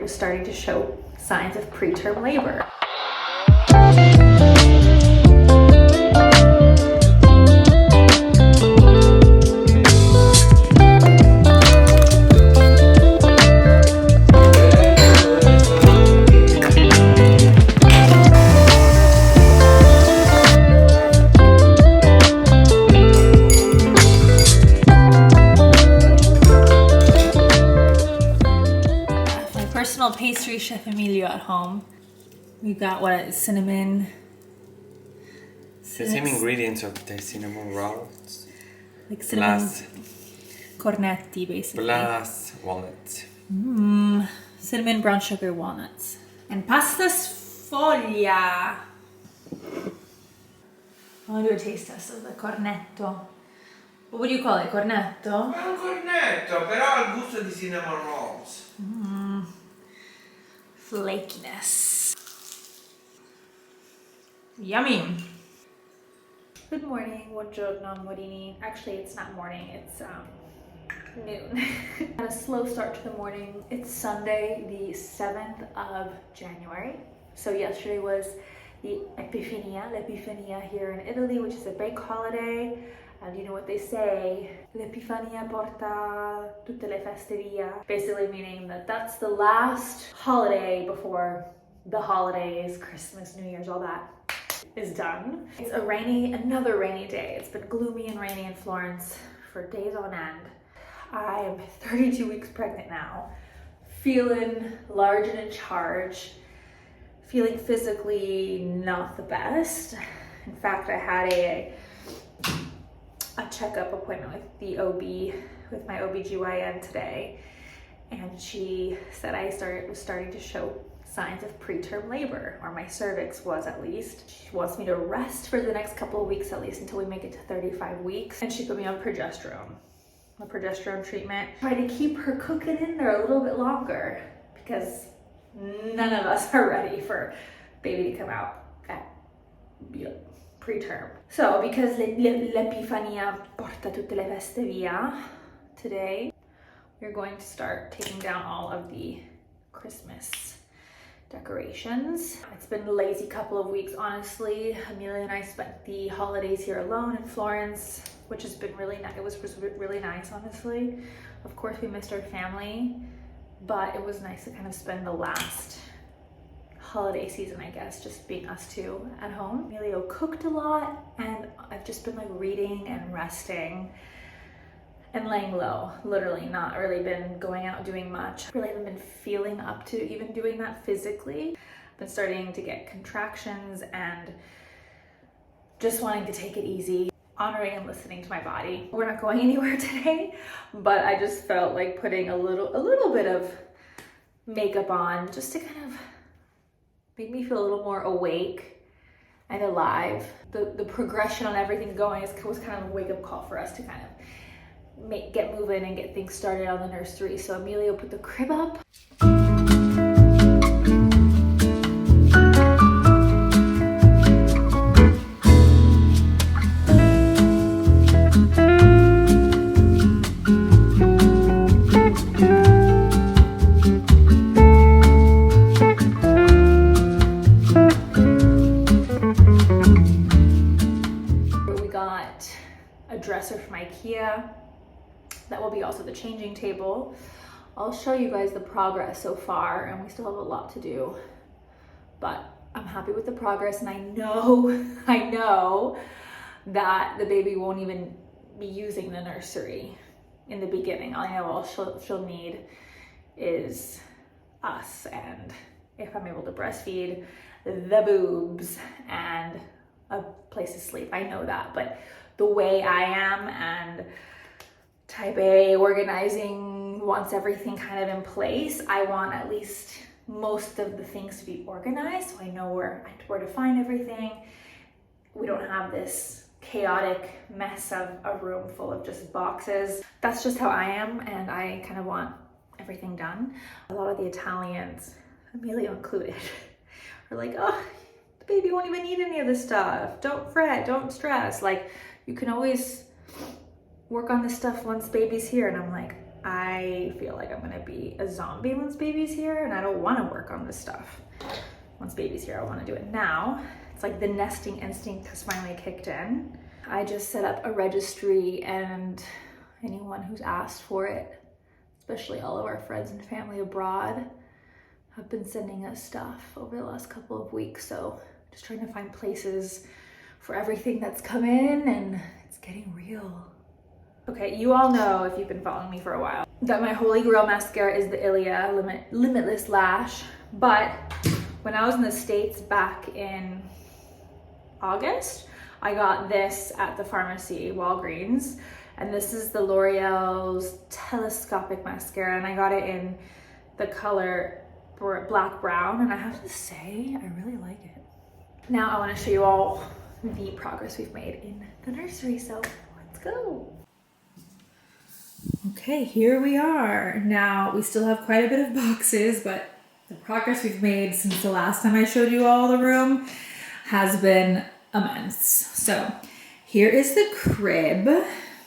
was starting to show signs of preterm labor. Personal pastry chef Emilio at home. We've got what, cinnamon. The same ingredients of the cinnamon rolls. Like cinnamon Plus cornetti, basically. plus walnuts. Cinnamon, brown sugar, walnuts. And pasta sfoglia. I want to do a taste test of the cornetto. What would you call it? Cornetto? È un cornetto, però ha il gusto di cinnamon rolls. Flakiness. Yummy. Good morning, buongiorno, morini. Actually, it's not morning, it's noon. Had a slow start to the morning. It's Sunday, the 7th of January. So yesterday was the l'Epifania here in Italy, which is a bank holiday. And you know what they say, l'Epifania porta tutte le feste via. Basically meaning that that's the last holiday before the holidays, Christmas, New Year's, all that is done. It's another rainy day. It's been gloomy and rainy in Florence for days on end. I am 32 weeks pregnant now, feeling large and in charge, feeling physically not the best. In fact, I had a checkup appointment with the OB, with my OBGYN today, and she said I was starting to show signs of preterm labor, or my cervix was at least. She wants me to rest for the next couple of weeks at least until we make it to 35 weeks, and she put me on progesterone, a progesterone treatment. Try to keep her cooking in there a little bit longer because none of us are ready for baby to come out at preterm. So because l'Epifania porta tutte le feste via, today we're going to start taking down all of the Christmas decorations. It's been a lazy couple of weeks, honestly. Emilio and I spent the holidays here alone in Florence, which has been really nice. It was really nice, honestly. Of course, we missed our family, but it was nice to kind of spend the last holiday season, I guess, just being us two at home. Emilio cooked a lot, and I've just been like reading and resting and laying low, literally not really been going out doing much. Really haven't been feeling up to even doing that physically. I've been starting to get contractions and just wanting to take it easy, honoring and listening to my body. We're not going anywhere today, but I just felt like putting a little bit of makeup on just to kind of make me feel a little more awake and alive. The progression on everything going was kind of a wake-up call for us to kind of get moving and get things started on the nursery. So Emilio put the crib up. Dresser from IKEA. That will be also the changing table. I'll show you guys the progress so far, and we still have a lot to do, but I'm happy with the progress, and I know that the baby won't even be using the nursery in the beginning. I know all she'll need is us, and if I'm able to breastfeed, the boobs and a place to sleep. I know that, but the way I am and type A organizing wants everything kind of in place. I want at least most of the things to be organized, so I know where to find everything. We don't have this chaotic mess of a room full of just boxes. That's just how I am, and I kind of want everything done. A lot of the Italians, Emilio included, are like, oh, the baby won't even need any of this stuff. Don't fret, don't stress. Like, you can always work on this stuff once baby's here. And I'm like, I feel like I'm gonna be a zombie once baby's here, and I don't wanna work on this stuff. Once baby's here, I wanna do it now. It's like the nesting instinct has finally kicked in. I just set up a registry, and anyone who's asked for it, especially all of our friends and family abroad, have been sending us stuff over the last couple of weeks. So just trying to find places for everything that's come in, and it's getting real. Okay, you all know, if you've been following me for a while, that my holy grail mascara is the Italia Limitless Lash. But when I was in the States back in August, I got this at the pharmacy, Walgreens, and this is the L'Oreal's Telescopic Mascara, and I got it in the color black brown, and I have to say, I really like it. Now I want to show you all the progress we've made in the nursery, so let's go. Okay, here we are. Now, we still have quite a bit of boxes, but the progress we've made since the last time I showed you all the room has been immense. So here is the crib.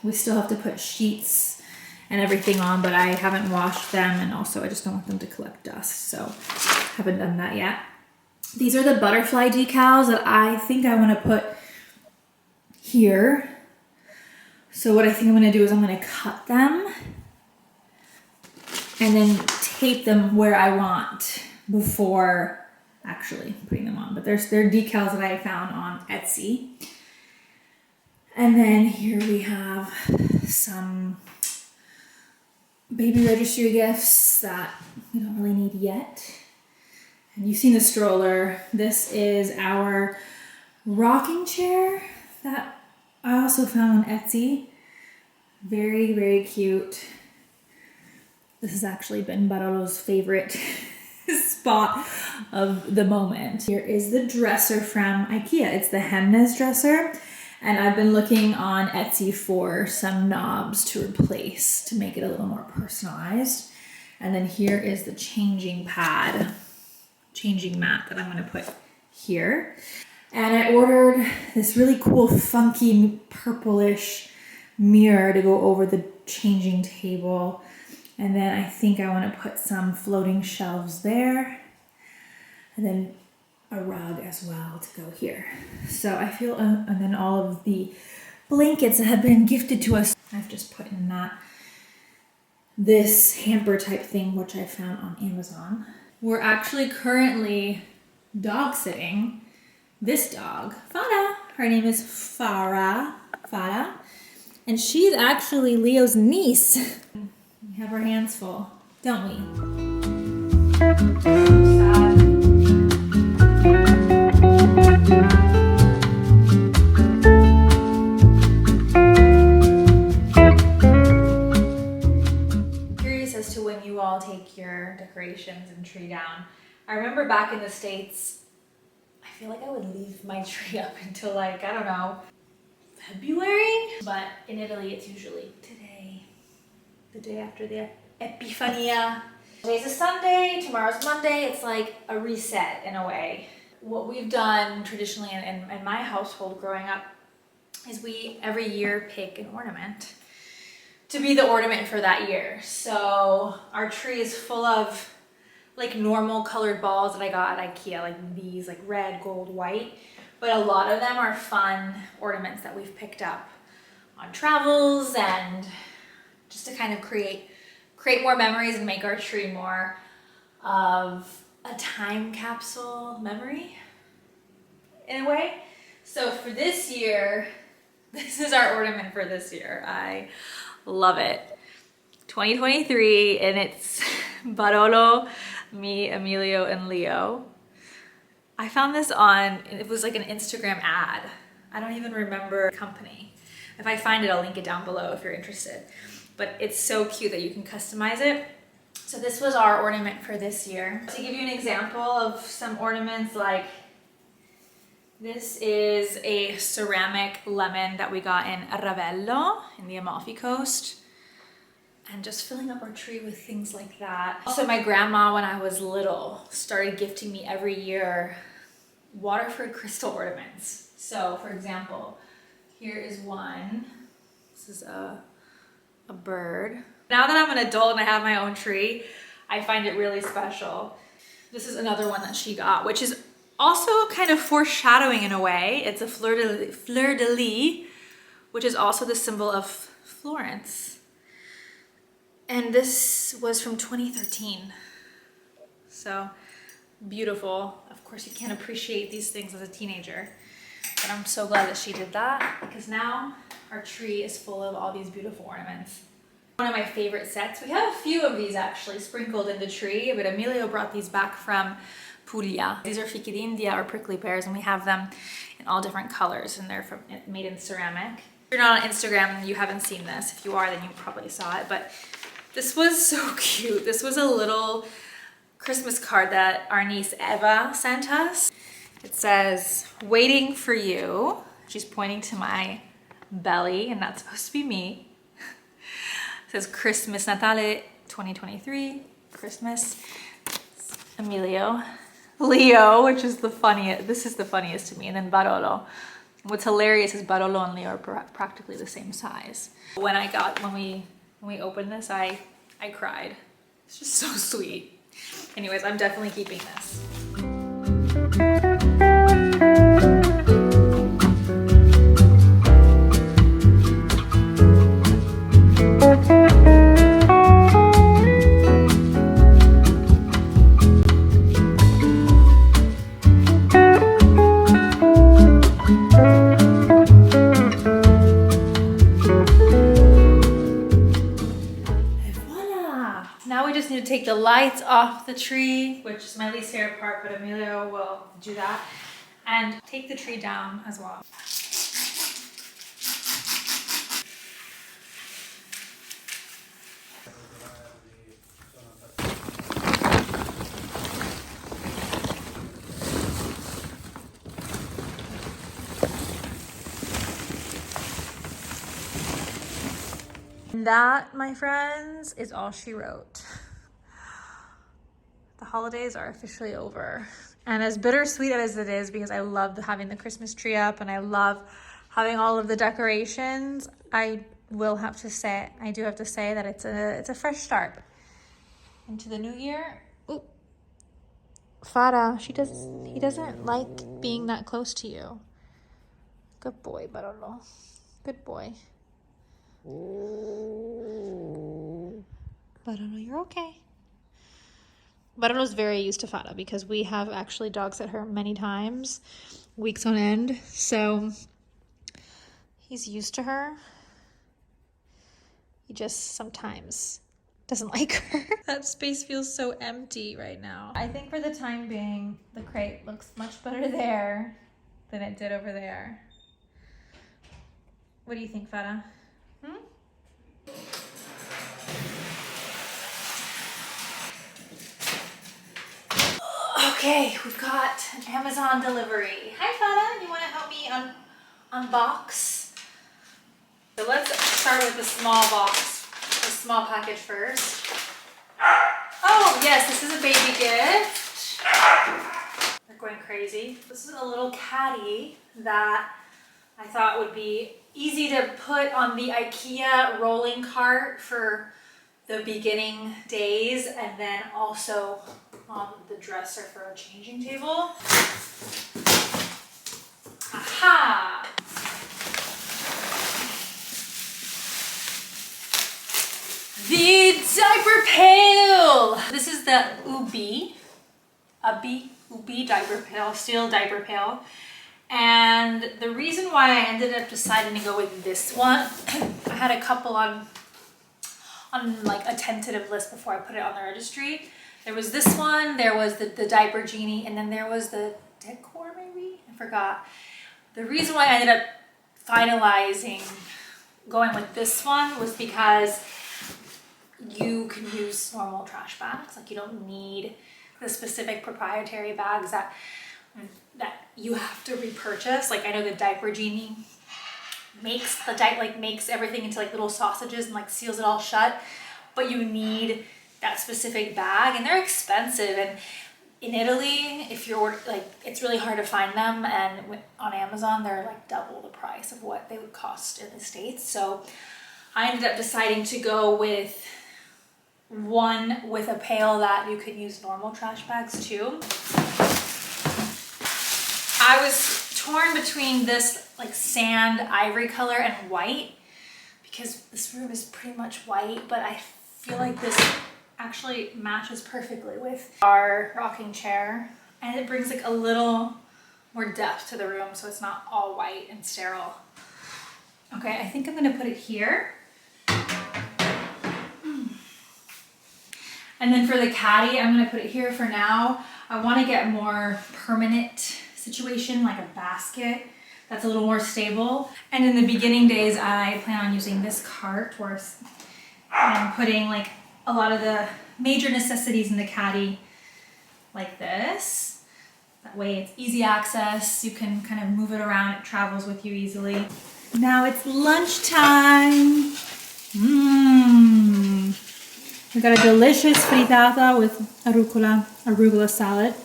We still have to put sheets and everything on, but I haven't washed them, and also I just don't want them to collect dust, so haven't done that yet. These are the butterfly decals that I think I want to put here. So what I think I'm going to do is I'm going to cut them and then tape them where I want before actually putting them on. But they're decals that I found on Etsy. And then here we have some baby registry gifts that we don't really need yet. And you've seen the stroller. This is our rocking chair that I also found on Etsy. Very, very cute. This has actually been Barolo's favorite spot of the moment. Here is the dresser from IKEA. It's the Hemnes dresser. And I've been looking on Etsy for some knobs to replace to make it a little more personalized. And then here is the changing mat that I'm gonna put here. And I ordered this really cool, funky, purplish mirror to go over the changing table. And then I think I want to put some floating shelves there. And then a rug as well to go here. So I feel, and then all of the blankets that have been gifted to us, I've just put in this hamper type thing, which I found on Amazon. We're actually currently dog sitting this dog, Fada. Her name is Fada, and she's actually Leo's niece. We have our hands full, don't we? Sad. Curious as to when you all take your decorations and tree down. I remember back in the States, I feel like I would leave my tree up until like, I don't know, February? But in Italy, it's usually today, the day after the Epifania. Today's a Sunday, tomorrow's Monday. It's like a reset in a way. What we've done traditionally in my household growing up is we every year pick an ornament to be the ornament for that year. So our tree is full of like normal colored balls that I got at IKEA, like these, like red, gold, white. But a lot of them are fun ornaments that we've picked up on travels, and just to kind of create more memories and make our tree more of a time capsule memory in a way. So for this year, this is our ornament for this year. I love it. 2023, and it's Barolo, me, Emilio, and Leo. I found this it was like an Instagram ad. I don't even remember the company. If I find it, I'll link it down below if you're interested. But it's so cute that you can customize it. So this was our ornament for this year. To give you an example of some ornaments, like this is a ceramic lemon that we got in Ravello in the Amalfi Coast. And just filling up our tree with things like that. Also, my grandma, when I was little, started gifting me every year Waterford crystal ornaments. So, for example, here is one. This is a bird. Now that I'm an adult and I have my own tree, I find it really special. This is another one that she got, which is also kind of foreshadowing in a way. It's a fleur de lis, which is also the symbol of Florence. And this was from 2013. So beautiful. Of course, you can't appreciate these things as a teenager, but I'm so glad that she did that because now our tree is full of all these beautiful ornaments. One of my favorite sets. We have a few of these actually sprinkled in the tree, but Emilio brought these back from Puglia. These are fichi d'India or prickly pears, and we have them in all different colors, and they're made in ceramic. If you're not on Instagram and you haven't seen this, if you are, then you probably saw it, but this was so cute. This was a little Christmas card that our niece Eva sent us. It says, "Waiting for you." She's pointing to my belly, and that's supposed to be me. It says Christmas Natale 2023, Christmas. Emilio. Leo, which is the funniest. This is the funniest to me. And then Barolo. What's hilarious is Barolo and Leo are practically the same size. When we opened this, I cried. It's just so sweet. Anyways, I'm definitely keeping this. To take the lights off the tree, which is my least favorite part, but Emilio will do that, and take the tree down as well. And that, my friends, is all she wrote. The holidays are officially over. And as bittersweet as it is, because I love having the Christmas tree up and I love having all of the decorations, I do have to say that it's a fresh start into the new year. Ooh. Farah, he doesn't like being that close to you. Good boy, Barolo. Good boy. Barolo, you're okay. Barolo's very used to Farah because we have actually dog sit her many times, weeks on end. So he's used to her. He just sometimes doesn't like her. That space feels so empty right now. I think for the time being, the crate looks much better there than it did over there. What do you think, Farah? Okay, we've got an Amazon delivery. Hi, Farah. You want to help me unbox? So let's start with the small box, the small package first. Oh, yes, this is a baby gift. They're going crazy. This is a little caddy that I thought would be easy to put on the IKEA rolling cart for the beginning days, and then also on the dresser for a changing table. Aha! The diaper pail! This is the Ubi diaper pail, steel diaper pail. And the reason why I ended up deciding to go with this one, I had a couple on like a tentative list before I put it on the registry. There was this one, there was the diaper genie, and then there was the decor maybe? I forgot. The reason why I ended up finalizing going with this one was because you can use normal trash bags. Like you don't need the specific proprietary bags that you have to repurchase. Like I know the diaper genie makes everything into like little sausages and like seals it all shut, but you need that specific bag, and they're expensive. And in Italy, if you're like, it's really hard to find them, and on Amazon they're like double the price of what they would cost in the States. So I ended up deciding to go with one with a pail that you could use normal trash bags too. I was torn between this like sand ivory color and white because this room is pretty much white, but I feel like this actually matches perfectly with our rocking chair, and it brings like a little more depth to the room so it's not all white and sterile. Okay, I think I'm gonna put it here. And then for the caddy, I'm gonna put it here for now. I wanna get more permanent situation, like a basket that's a little more stable. And in the beginning days, I plan on using this cart where I'm putting like a lot of the major necessities in the caddy like this. That way it's easy access. You can kind of move it around. It travels with you easily. Now it's lunchtime. We got a delicious frittata with arugula salad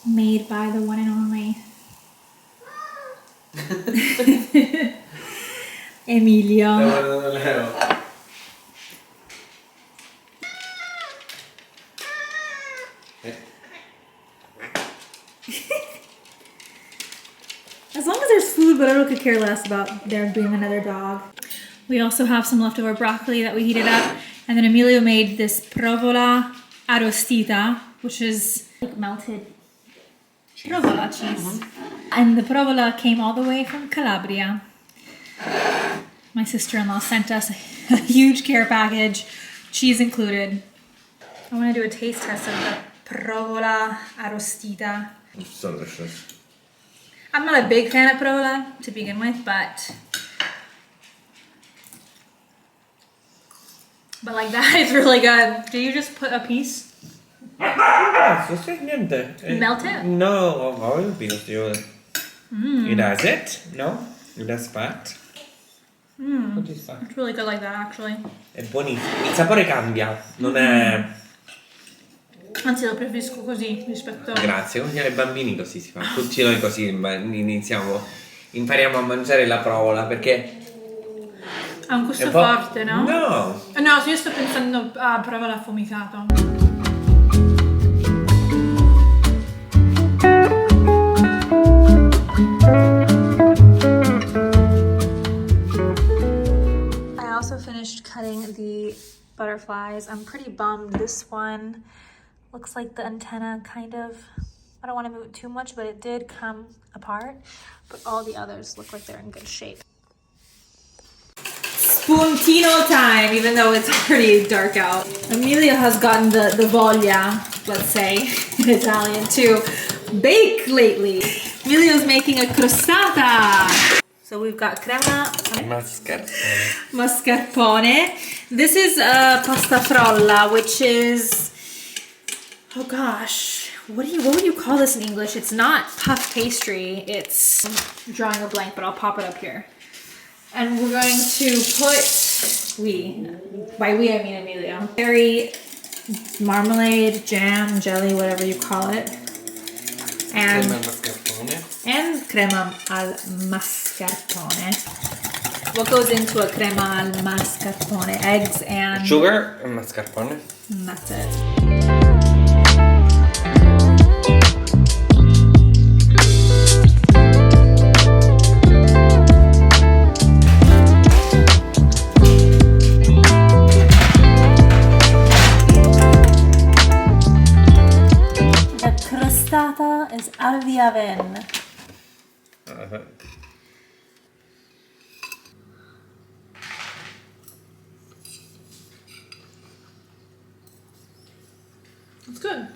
made by the one and only Emilio. As long as there's food, but I could care less about there being another dog. We also have some leftover broccoli that we heated up. And then Emilio made this provola arrostita, which is like melted provola cheese. And the provola came all the way from Calabria. My sister-in-law sent us a huge care package, cheese included. I want to do a taste test of the provola arrostita. It's delicious. I'm not a big fan of provola to begin with, but like that is really good. Do you just put a piece? Niente. Melt it? No, ho voglia because it has it, no? It has fat. It's really good like that, actually. È buonissimo. Il sapore cambia, non è... Anzi, lo preferisco così rispetto... Grazie, così ai bambini così si fa. Tutti noi così impariamo a mangiare la provola perché... Ha un gusto forte, no? No! No, io sto pensando a provola affumicato. I also finished cutting the butterflies. I'm pretty bummed. This one looks like the antenna kind of, I don't want to move it too much, but it did come apart. But all the others look like they're in good shape. Spuntino time, even though it's already dark out. Emilio has gotten the voglia, let's say, in Italian, to bake lately. Emilio's making a crostata. So we've got crema mascarpone. This is pasta frolla, which is, oh gosh, what would you call this in English? It's not puff pastry. It's, I'm drawing a blank, but I'll pop it up here. And we're going to put, by we I mean Emilio, berry, marmalade, jam, jelly, whatever you call it. And crema al mascarpone. What goes into a crema al mascarpone? Eggs and... Sugar and mascarpone. And that's it. Is out of the oven. It's good.